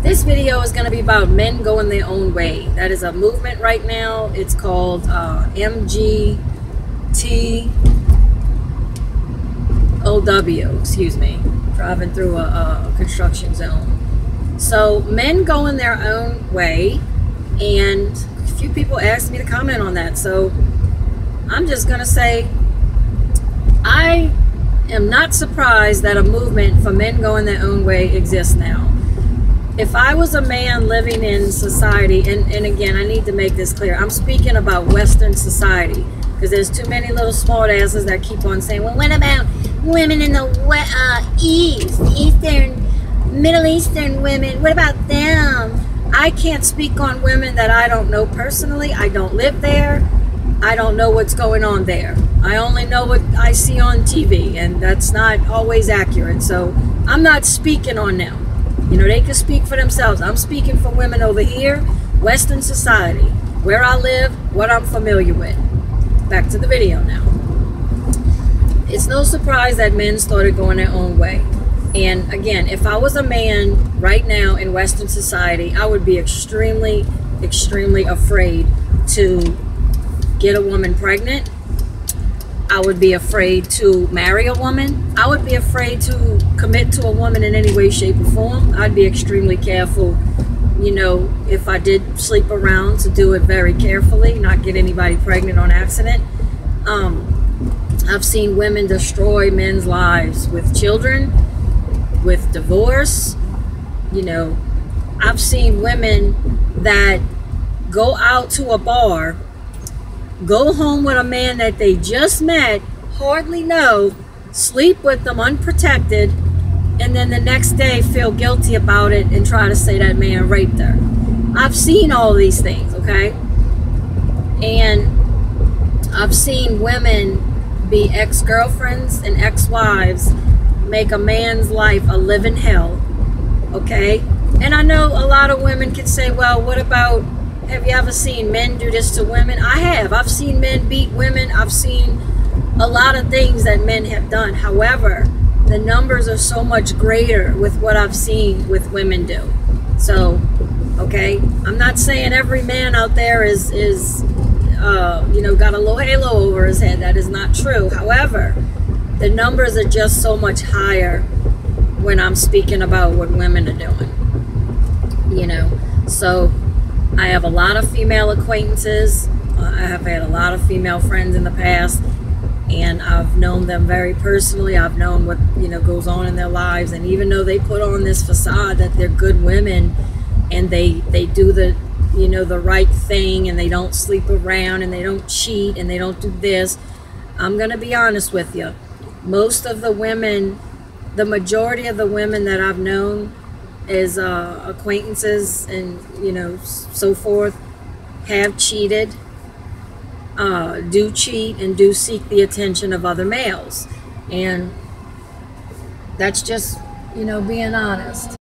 This video is going to be about men going their own way. That is a movement right now. It's called MGTOW, excuse me, driving through a construction zone. So men going their own way, and a few people asked me to comment on that. So I'm just going to say I am not surprised that a movement for men going their own way exists now. If I was a man living in society, and again, I need to make this clear, I'm speaking about Western society, because there's too many little smart asses that keep on saying, well, what about women in the Middle Eastern women? What about them? I can't speak on women that I don't know personally. I don't live there. I don't know what's going on there. I only know what I see on TV, and that's not always accurate. So I'm not speaking on them. You know, they can speak for themselves. I'm speaking for women over here, Western society, where I live, what I'm familiar with. Back to the video now. It's no surprise that men started going their own way. And again, if I was a man right now in Western society, I would be extremely, extremely afraid to get a woman pregnant. I would be afraid to marry a woman. I would be afraid to commit to a woman in any way, shape, or form. I'd be extremely careful, you know, if I did sleep around, to do it very carefully, not get anybody pregnant on accident. I've seen women destroy men's lives with children, with divorce. You know, I've seen women that go out to a bar, go home with a man that they just met, hardly know, sleep with them unprotected, and then the next day feel guilty about it and try to say that man raped her. I've seen all these things, okay? And I've seen women be ex-girlfriends and ex-wives, make a man's life a living hell, okay? And I know a lot of women could say, well, what about, have you ever seen men do this to women? I have. I've seen men beat women. I've seen a lot of things that men have done. However, the numbers are so much greater with what I've seen with women do. So, okay, I'm not saying every man out there is you know, got a little halo over his head. That is not true. However, the numbers are just so much higher when I'm speaking about what women are doing. You know, so I have a lot of female acquaintances. I have had a lot of female friends in the past, and I've known them very personally. I've known what, you know, goes on in their lives, and even though they put on this facade that they're good women and they do the, you know, the right thing, and they don't sleep around and they don't cheat and they don't do this, I'm gonna be honest with you. Most of the women, the majority of the women that I've known as acquaintances and, you know, so forth, have cheated, do cheat, and do seek the attention of other males. And that's just, you know, being honest.